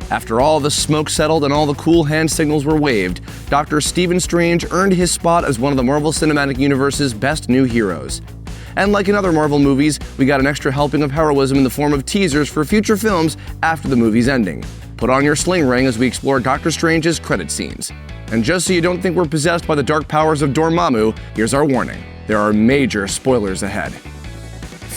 After all the smoke settled and all the cool hand signals were waved, Dr. Stephen Strange earned his spot as one of the Marvel Cinematic Universe's best new heroes. And like in other Marvel movies, we got an extra helping of heroism in the form of teasers for future films after the movie's ending. Put on your sling ring as we explore Doctor Strange's credit scenes. And just so you don't think we're possessed by the dark powers of Dormammu, here's our warning. There are major spoilers ahead.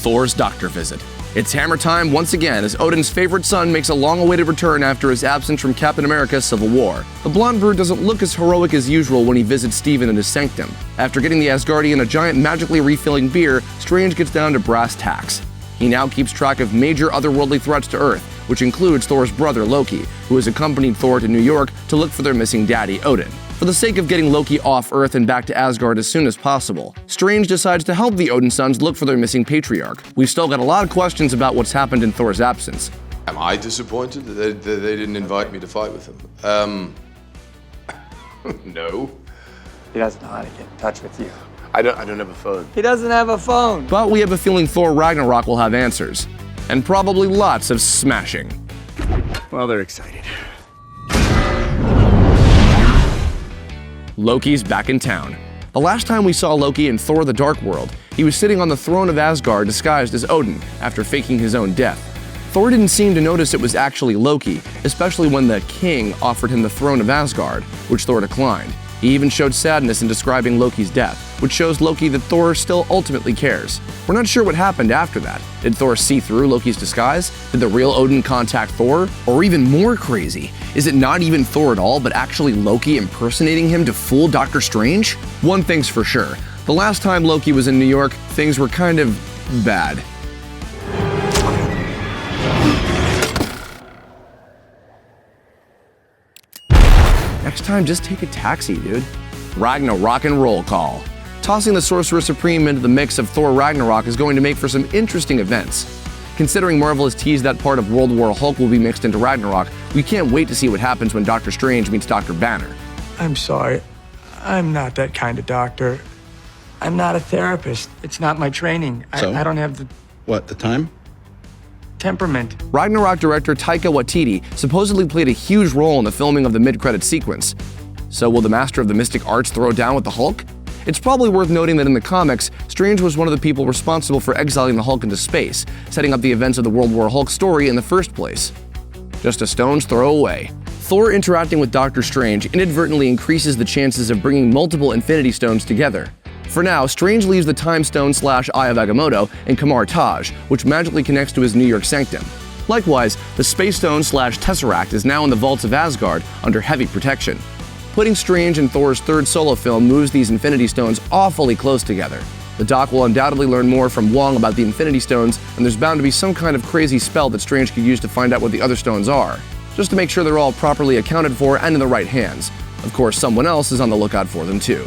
Thor's doctor visit. It's hammer time once again as Odin's favorite son makes a long-awaited return after his absence from Captain America's Civil War. The blonde bird doesn't look as heroic as usual when he visits Stephen in his sanctum. After getting the Asgardian a giant magically refilling beer, Strange gets down to brass tacks. He now keeps track of major otherworldly threats to Earth, which includes Thor's brother Loki, who has accompanied Thor to New York to look for their missing daddy, Odin. For the sake of getting Loki off Earth and back to Asgard as soon as possible, Strange decides to help the Odin sons look for their missing patriarch. We've still got a lot of questions about what's happened in Thor's absence. Am I disappointed that they didn't invite me to fight with them? No. He doesn't know how to get in touch with you. I don't have a phone. He doesn't have a phone. But we have a feeling Thor Ragnarok will have answers. And probably lots of smashing. Well, they're excited. Loki's back in town. The last time we saw Loki in Thor: The Dark World, he was sitting on the throne of Asgard disguised as Odin after faking his own death. Thor didn't seem to notice it was actually Loki, especially when the king offered him the throne of Asgard, which Thor declined. He even showed sadness in describing Loki's death, which shows Loki that Thor still ultimately cares. We're not sure what happened after that. Did Thor see through Loki's disguise? Did the real Odin contact Thor? Or even more crazy, is it not even Thor at all, but actually Loki impersonating him to fool Doctor Strange? One thing's for sure, the last time Loki was in New York, things were kind of bad. Next time, just take a taxi, dude. Ragnarok and roll call. Tossing the Sorcerer Supreme into the mix of Thor Ragnarok is going to make for some interesting events. Considering Marvel has teased that part of World War Hulk will be mixed into Ragnarok, we can't wait to see what happens when Doctor Strange meets Dr. Banner. I'm sorry. I'm not that kind of doctor. I'm not a therapist. It's not my training. So? I don't have The time? temperament. Ragnarok director Taika Waititi supposedly played a huge role in the filming of the mid-credits sequence. So will the master of the mystic arts throw down with the Hulk? It's probably worth noting that in the comics, Strange was one of the people responsible for exiling the Hulk into space, setting up the events of the World War Hulk story in the first place. Just a stone's throw away. Thor interacting with Doctor Strange inadvertently increases the chances of bringing multiple Infinity Stones together. For now, Strange leaves the Time Stone / Eye of Agamotto in Kamar Taj, which magically connects to his New York sanctum. Likewise, the Space Stone / Tesseract is now in the vaults of Asgard under heavy protection. Putting Strange in Thor's third solo film moves these Infinity Stones awfully close together. The Doc will undoubtedly learn more from Wong about the Infinity Stones, and there's bound to be some kind of crazy spell that Strange could use to find out what the other stones are, just to make sure they're all properly accounted for and in the right hands. Of course, someone else is on the lookout for them too.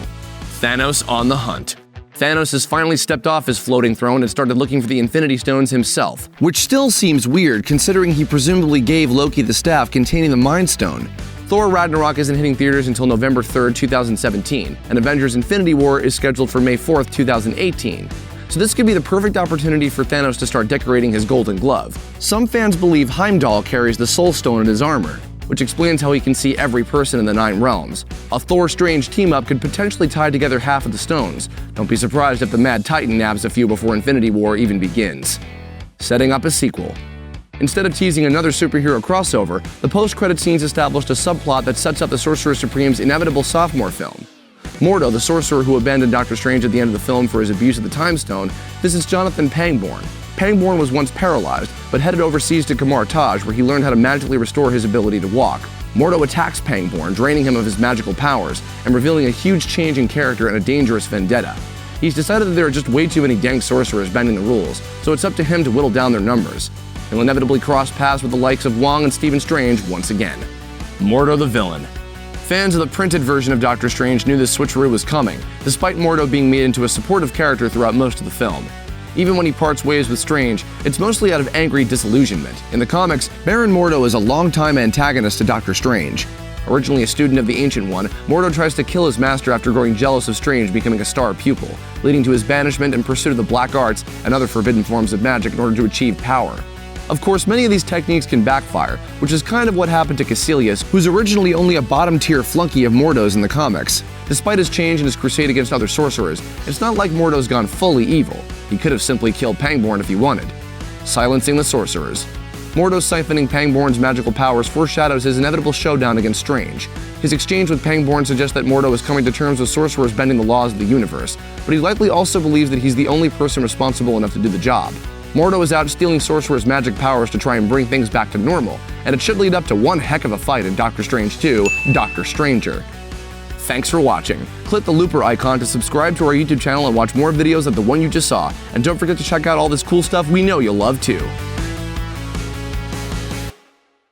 Thanos on the hunt. Thanos has finally stepped off his floating throne and started looking for the Infinity Stones himself, which still seems weird considering he presumably gave Loki the staff containing the Mind Stone. Thor Ragnarok isn't hitting theaters until November 3rd, 2017, and Avengers Infinity War is scheduled for May 4th, 2018. So this could be the perfect opportunity for Thanos to start decorating his golden glove. Some fans believe Heimdall carries the Soul Stone in his armor, which explains how he can see every person in the 9 realms. A Thor-Strange team-up could potentially tie together half of the stones. Don't be surprised if the Mad Titan nabs a few before Infinity War even begins. Setting up a sequel. Instead of teasing another superhero crossover, the post-credit scenes established a subplot that sets up the Sorcerer Supreme's inevitable sophomore film. Mordo, the sorcerer who abandoned Doctor Strange at the end of the film for his abuse of the Time Stone, visits Jonathan Pangborn. Pangborn was once paralyzed, but headed overseas to Kamar Taj, where he learned how to magically restore his ability to walk. Mordo attacks Pangborn, draining him of his magical powers, and revealing a huge change in character and a dangerous vendetta. He's decided that there are just way too many dank sorcerers bending the rules, so it's up to him to whittle down their numbers. He'll inevitably cross paths with the likes of Wong and Stephen Strange once again. Mordo the villain. Fans of the printed version of Doctor Strange knew this switcheroo was coming, despite Mordo being made into a supportive character throughout most of the film. Even when he parts ways with Strange, it's mostly out of angry disillusionment. In the comics, Baron Mordo is a longtime antagonist to Doctor Strange. Originally a student of the Ancient One, Mordo tries to kill his master after growing jealous of Strange becoming a star pupil, leading to his banishment and pursuit of the black arts and other forbidden forms of magic in order to achieve power. Of course, many of these techniques can backfire, which is kind of what happened to Caecilius, who's originally only a bottom-tier flunky of Mordo's in the comics. Despite his change and his crusade against other sorcerers, it's not like Mordo's gone fully evil. He could have simply killed Pangborn if he wanted. Silencing the sorcerers. Mordo siphoning Pangborn's magical powers foreshadows his inevitable showdown against Strange. His exchange with Pangborn suggests that Mordo is coming to terms with sorcerers bending the laws of the universe, but he likely also believes that he's the only person responsible enough to do the job. Mordo is out stealing sorcerers' magic powers to try and bring things back to normal, and it should lead up to one heck of a fight in Doctor Strange 2, Doctor Stranger. Thanks for watching. Click the looper icon to subscribe to our YouTube channel and watch more videos like the one you just saw, and don't forget to check out all this cool stuff we know you'll love too.